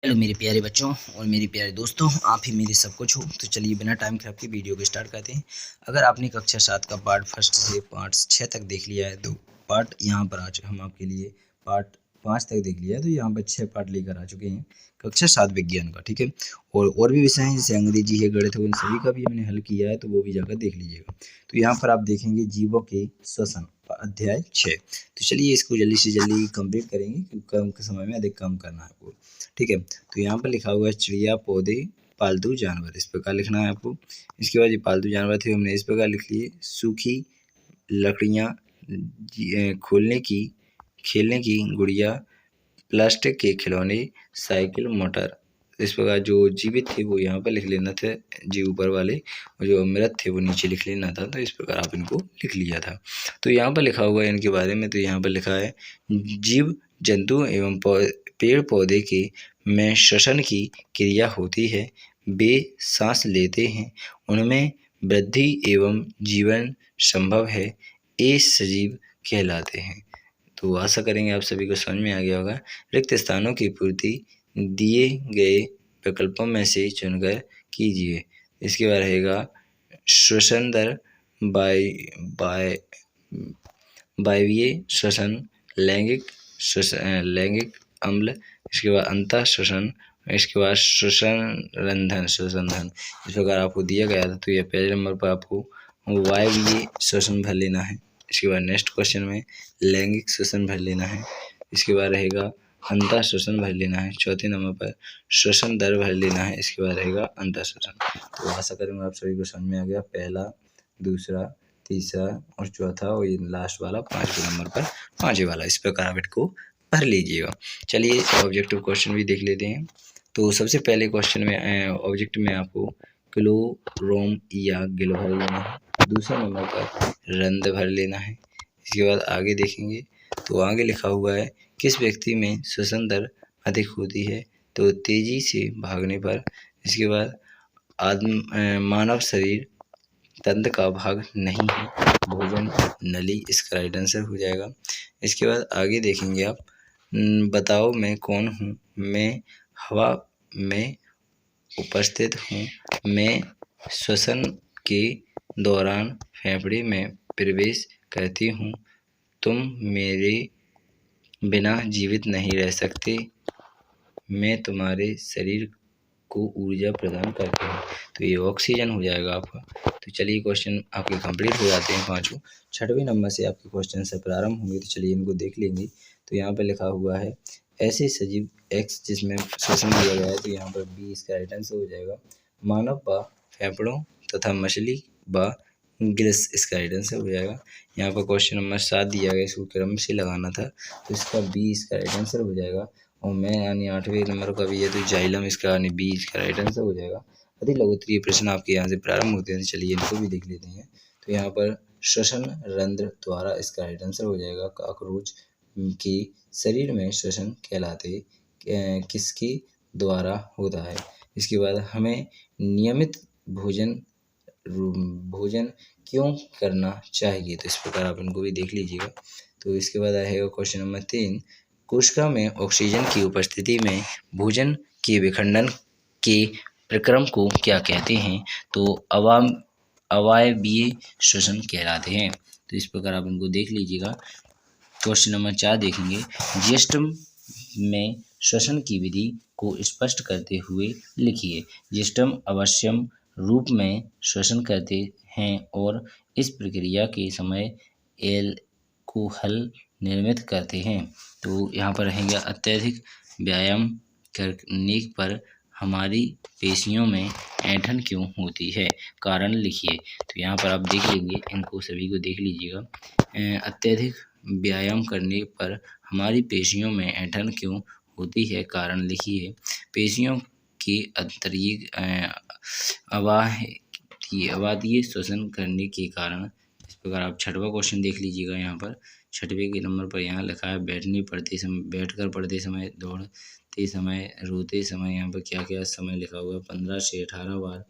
Hello मेरे प्यारे बच्चों और मेरे प्यारे दोस्तों, आप ही मेरे सब कुछ हो। तो चलिए बिना टाइम खराब के वीडियो को स्टार्ट करते हैं। अगर आपने कक्षा 7 का पार्ट फर्स्ट से पार्ट 6 तक देख लिया है तो पार्ट यहाँ पर आज हम आपके लिए पार्ट 5 तक देख लिया है, तो यहाँ पर 6 पार्ट लेकर आ चुके हैं कक्षा 7 विज्ञान का। ठीक है, और भी विषय हैं जैसे अंग्रेजी है, गणित है, उन सभी का भी हमने हल किया है, तो वो भी जाकर देख लीजिएगा। तो यहाँ पर आप देखेंगे जीवों के श्वसन अध्याय 6। तो चलिए इसको जल्दी से जल्दी कंप्लीट करेंगे क्योंकि कम के समय में अधिक काम करना है आपको। ठीक है, तो यहाँ पर लिखा हुआ है चिड़िया, पौधे, पालतू जानवर, इस प्रकार लिखना है आपको। इसके बाद ये पालतू जानवर थे, हमने इस प्रकार लिख लिए। सूखी लकड़ियाँ, खोलने की, खेलने की गुड़िया, प्लास्टिक के खिलौने, साइकिल, मोटर। इस प्रकार जो जीवित थे वो यहाँ पर लिख लेना था, जीव ऊपर वाले, और जो मृत थे वो नीचे लिख लेना था। तो इस प्रकार आप इनको लिख लिया था। तो यहाँ पर लिखा हुआ है इनके बारे में, तो यहाँ पर लिखा है जीव जंतु एवं पेड़ पौधे के में श्वसन की क्रिया होती है। वे सांस लेते हैं, उनमें वृद्धि एवं जीवन संभव है। ये सजीव कहलाते हैं। तो आशा करेंगे आप सभी को समझ में आ गया होगा। रिक्त स्थानों की पूर्ति दिए गए विकल्पों में से चुनकर कीजिए। इसके बाद रहेगा श्वसन दर, बाय बाय वायवीय श्वसन, लैंगिक अम्ल, इसके बाद अंतः श्वसन, इसके बाद श्वसन रंधन, इस प्रकार आपको दिया गया था। तो यह पहले नंबर पर आपको वायवीय श्वसन भर लेना है। इसके बाद नेक्स्ट क्वेश्चन में लैंगिक श्वसन भर लेना है। इसके बाद रहेगा अंतः श्वसन भर लेना है। चौथे नंबर पर श्वसन दर भर लेना है। इसके बाद रहेगा अंतः श्वसन। तो आशा करूँगा आप सभी को समझ में आ गया। पहला, दूसरा, तीसरा और चौथा, और ये लास्ट वाला 5वें नंबर पर 5वें वाला, इस प्रकार आप इसको भर लीजिएगा। चलिए ऑब्जेक्टिव क्वेश्चन भी देख लेते हैं। तो सबसे पहले क्वेश्चन में ऑब्जेक्ट में आपको क्लोरोम या गिल भर लेना है। दूसरे नंबर पर रंध भर लेना है। इसके बाद आगे देखेंगे तो आगे लिखा हुआ है किस व्यक्ति में श्वसन दर अधिक होती है, तो तेजी से भागने पर। इसके बाद मानव शरीर तंत्र का भाग नहीं है, भोजन नली, इसका राइट आंसर हो जाएगा। इसके बाद आगे देखेंगे आप, बताओ मैं कौन हूँ, मैं हवा में उपस्थित हूँ, मैं श्वसन के दौरान फेफड़े में प्रवेश करती हूँ, तुम मेरे बिना जीवित नहीं रह सकते, मैं तुम्हारे शरीर को ऊर्जा प्रदान करती हूँ। तो ये ऑक्सीजन हो जाएगा आपका। तो चलिए क्वेश्चन आपके कंप्लीट हो जाते हैं पाँचों। 6वें नंबर से आपके क्वेश्चन से प्रारंभ होंगे, तो चलिए इनको देख लेंगे। तो यहाँ पर लिखा हुआ है ऐसे सजीव एक्स जिसमें श्वसन दिया गया है, तो यहाँ पर बी इसका राइट आंसर हो जाएगा। मानव व फेफड़ों तथा मछली व गिल्स, इसका राइट आंसर हो जाएगा। यहाँ पर क्वेश्चन नंबर 7 दिया गया, इसको क्रम से लगाना था, तो इसका बी इसका राइट आंसर हो जाएगा। और मैं यानी 8वें नंबर का भी है, तो जाइलम इसका यानी बी इसका राइट आंसर हो जाएगा। अति लघुत्तरीय प्रश्न आपके यहाँ से प्रारंभ होते हैं, चलिए इनको भी देख लेते हैं। तो यहाँ पर श्वसन रंध्र द्वारा, इसका राइट आंसर हो जाएगा। कॉकरोच के शरीर में श्वसन कहलाते किसके द्वारा होता है। इसके बाद हमें नियमित भोजन क्यों करना चाहिए, तो इस प्रकार आप इनको भी देख लीजिएगा। तो इसके बाद आएगा क्वेश्चन नंबर 3, कोशिका में ऑक्सीजन की उपस्थिति में भोजन के विखंडन के प्रक्रम को क्या कहते हैं, तो अवायवीय श्वसन कहलाते हैं। तो इस प्रकार आप इनको देख लीजिएगा। क्वेश्चन नंबर 4 देखेंगे, ज्येष्ठम में श्वसन की विधि को स्पष्ट करते हुए लिखिए। ज्येष्ठम अवश्यम रूप में श्वसन करते हैं और इस प्रक्रिया के समय एल्कोहल निर्मित करते हैं। तो यहाँ पर रहेंगे अत्यधिक व्यायाम करने पर हमारी पेशियों में ऐंठन क्यों होती है, कारण लिखिए। तो यहाँ पर आप देख लेंगे, इनको सभी को देख लीजिएगा। अत्यधिक व्यायाम करने पर हमारी पेशियों में ऐंठन क्यों होती है, कारण लिखिए। पेशियों के आंतरिक अवादीय श्वसन करने के कारण। इस प्रकार आप 6वां क्वेश्चन देख लीजिएगा। यहाँ पर 6वें के नंबर पर यहाँ लिखा है बैठकर पढ़ते समय, दौड़ते समय, रोते समय। यहाँ पर क्या क्या समय लिखा हुआ है, 15 से 18 बार।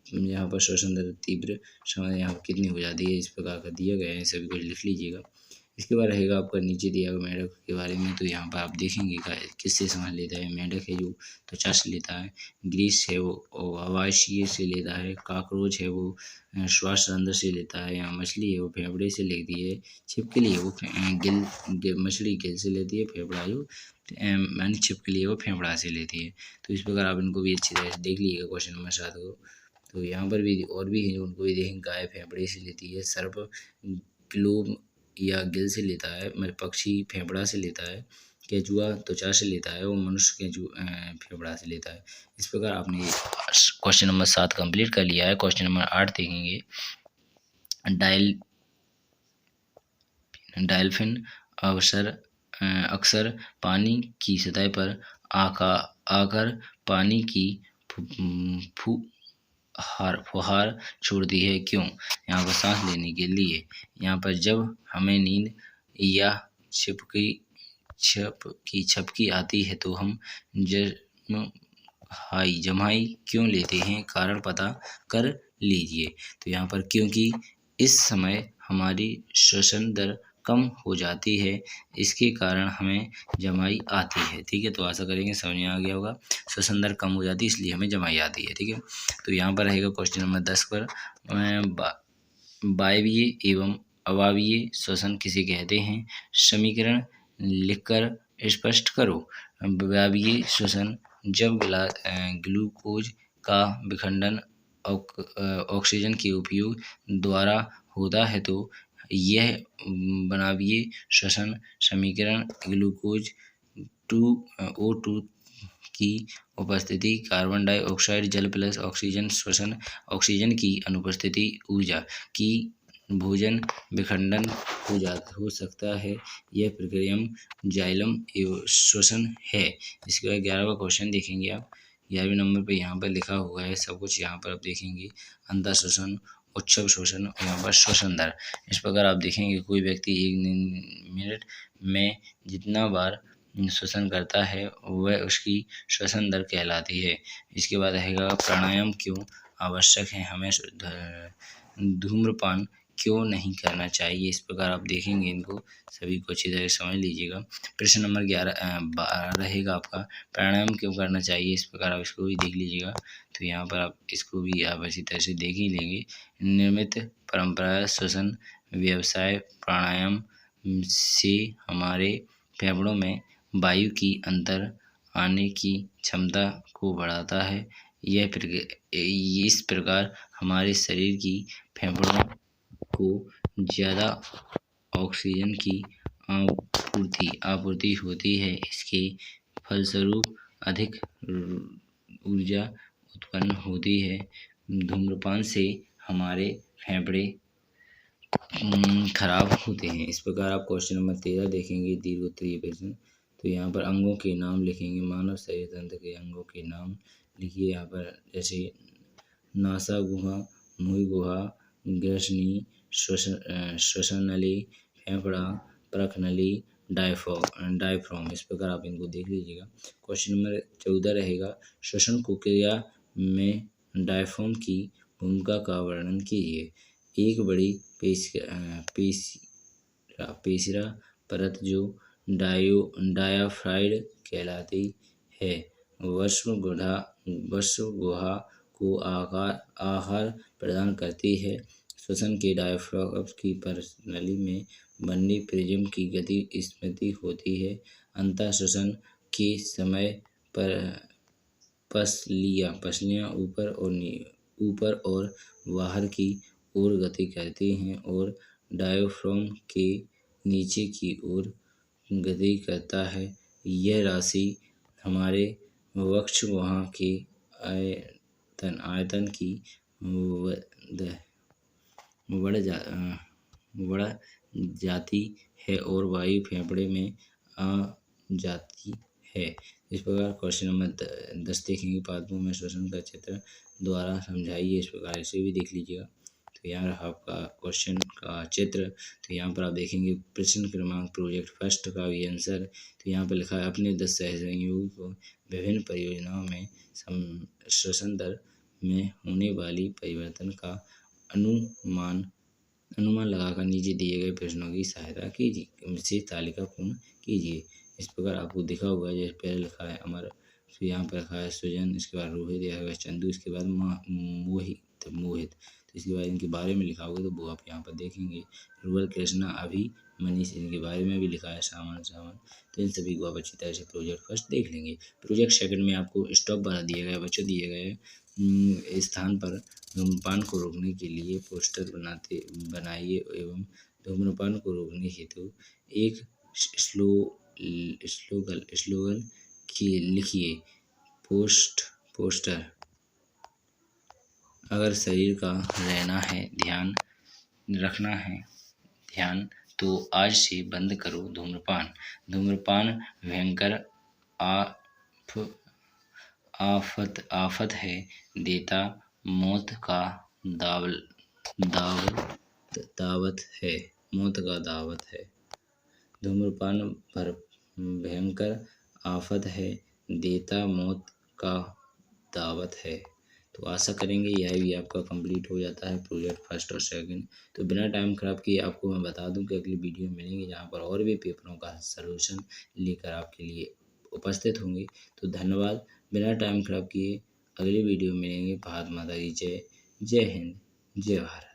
यहाँ पर श्वसन दर तीव्र समय यहाँ पर कितनी हो जाती है, इस प्रकार का दिया गया है, सभी कुछ लिख लीजिएगा। इसके बाद रहेगा आपका नीचे दिया हुआ मेंढक के बारे में, तो यहाँ पर आप देखेंगे किससे सांस लेता है। मेंढक है जो त्वचा से लेता है, ग्रीस है वो आवासीय से लेता है, कॉकरोच है वो श्वास रंध्र से लेता है, यहाँ मछली है वो फेफड़े से लेती है, छिपकली है वो मछली गिल से लेती है, फेफड़ा जो यानी छिपकली है वो फेफड़ा से लेती है। तो इस प्रकार आप इनको भी अच्छी तरह से देख लीजिएगा क्वेश्चन नंबर 7 को। तो यहाँ पर भी और भी है जो उनको भी देखेंगे। गाय फेफड़े से लेती है, सर्प ग्लोब या गिल से लेता है, पक्षी फेफड़ा से लेता है, केंचुआ त्वचा से लेता है और मनुष्य फेफड़ा से लेता है। इस प्रकार आपने क्वेश्चन नंबर 7 कंप्लीट कर लिया है। क्वेश्चन नंबर 8 देखेंगे। डाल्फिन अक्सर पानी की सतह पर आकर पानी की फुहार छोड़ती है, क्यों? यहाँ पर सांस लेने के लिए। यहाँ पर जब हमें नींद या झपकी आती है तो हम जम्हाई क्यों लेते हैं, कारण पता कर लीजिए। तो यहाँ पर क्योंकि इस समय हमारी श्वसन दर कम हो जाती है, इसके कारण हमें जमाई आती है। ठीक है, तो आशा करेंगे समझ में आ गया होगा। श्वसन दर कम हो जाती है इसलिए हमें जमाई आती है। ठीक है, तो यहाँ पर रहेगा क्वेश्चन नंबर 10 पर वायवीय एवं अवायवीय श्वसन किसे कहते हैं, समीकरण लिखकर स्पष्ट करो। वायवीय श्वसन जब ग्लूकोज का विखंडन ऑक्सीजन के उपयोग द्वारा होता है तो यह वायवीय श्वसन समीकरण ग्लूकोज O2 की उपस्थिति, कार्बन डाइऑक्साइड जल प्लस ऑक्सीजन श्वसन, ऑक्सीजन की अनुपस्थिति ऊर्जा की भोजन विखंडन हो सकता है। यह प्रक्रिया जाइलम श्वसन है। इसके बाद 11वां क्वेश्चन देखेंगे आप। 11वें नंबर पे यहाँ पर लिखा हुआ है सब कुछ, यहाँ पर आप देखेंगे अंतः श्वसन, उच्छ्वय श्वसन और यहाँ पर श्वसन दर। इस प्रकार आप देखेंगे कोई व्यक्ति 1 मिनट में जितना बार श्वसन करता है वह उसकी श्वसन दर कहलाती है। इसके बाद रहेगा प्राणायाम क्यों आवश्यक है, हमें धूम्रपान क्यों नहीं करना चाहिए। इस प्रकार आप देखेंगे इनको सभी को अच्छी तरह समझ लीजिएगा। प्रश्न नंबर 11 रहेगा आपका प्राणायाम क्यों करना चाहिए। इस प्रकार आप इसको भी देख लीजिएगा। तो यहाँ पर आप इसको भी आप अच्छी तरह से देख ही लेंगे। नियमित परंपरा श्वसन व्यवसाय प्राणायाम से हमारे फेफड़ों में वायु की अंदर आने की क्षमता को बढ़ाता है। इस प्रकार हमारे शरीर की फेफड़ों को ज़्यादा ऑक्सीजन की आपूर्ति होती है। इसके फलस्वरूप अधिक ऊर्जा उत्पन्न होती है। धूम्रपान से हमारे फेफड़े खराब होते हैं। इस प्रकार आप क्वेश्चन नंबर 13 देखेंगे, दीर्घोत्तरीय प्रश्न। तो यहाँ पर अंगों के नाम लिखेंगे। मानव शरीर तंत्र के अंगों के नाम लिखिए यहाँ पर, जैसे नासा गुहा, मुंह गुहा, ग्रसनी, श्वसन नली, फेफड़ा, प्रख नली, डायफ्राम। इस प्रकार आप इनको देख लीजिएगा। क्वेश्चन नंबर 14 रहेगा। श्वसन प्रक्रिया में डायफ्राम की भूमिका का वर्णन कीजिए। एक बड़ी पेशिरा परत जो डायाफ्राम कहलाती है, वृषण गुहा को आहार प्रदान करती है। श्वसन के डायफ्राम की प्रणाली में बनी प्रिज्म की गति स्थिर होती है। अंतः श्वसन के समय पसलियाँ ऊपर और बाहर की ओर गति करती हैं और डायफ्राम के नीचे की ओर गति करता है। यह राशि हमारे वक्ष गुहा के आयतन की बढ़ जाती है और वायु फेफड़े में आ जाती है। इस प्रकार क्वेश्चन नंबर 10 देखेंगे। पादपों में श्वसन का चित्र द्वारा समझाइए। इस प्रकार इसे भी देख लीजिएगा। तो यहाँ रहा आपका क्वेश्चन का चित्र। तो यहाँ पर आप देखेंगे प्रश्न क्रमांक प्रोजेक्ट फर्स्ट का भी आंसर। तो यहाँ पर लिखा है अपने 10 सहयोगियों को विभिन्न परियोजनाओं में श्वसन दर में होने वाली परिवर्तन का अनुमान अनुमान लगाकर नीचे दिए गए प्रश्नों की सहायता कीजिए, विशेष तालिका पूर्ण कीजिए। इस प्रकार आपको दिखा हुआ है, जैसे पहले लिखा है अमर, फिर यहाँ पर लिखा है सृजन, इसके बाद रोहित, यहाँ पर चंदू, इसके बाद मोहित। तो इसके बाद इनके बारे में लिखा होगा तो वो आप यहाँ पर देखेंगे। रुबल, कृष्णा, अभी, मनीष, इनके बारे में भी लिखा है, सामान। तो इन सभी को आप अच्छी तरह से प्रोजेक्ट फर्स्ट देख लेंगे। प्रोजेक्ट सेकंड में आपको स्टॉप बना दिया गया, बच्चों दिए गए स्थान पर धूम्रपान को रोकने के लिए पोस्टर बनाइए एवं धूम्रपान को रोकने हेतु एक स्लोगन लिखिए। पोस्टर, अगर शरीर का रखना है ध्यान, तो आज से बंद करो धूम्रपान। धूम्रपान भयंकर आफत है, देता मौत का दावत है। धूम्रपान पर भयंकर आफत है, देता मौत का दावत है। तो आशा करेंगे यह भी आपका कंप्लीट हो जाता है प्रोजेक्ट फर्स्ट और सेकंड। तो बिना टाइम खराब किए आपको मैं बता दूं कि अगली वीडियो मिलेंगे जहां पर और भी पेपरों का सलूशन लेकर आपके लिए उपस्थित होंगे। तो धन्यवाद। बिना टाइम खराब किए अगली वीडियो मिलेंगे। भारत माता की जय। जय हिंद, जय भारत।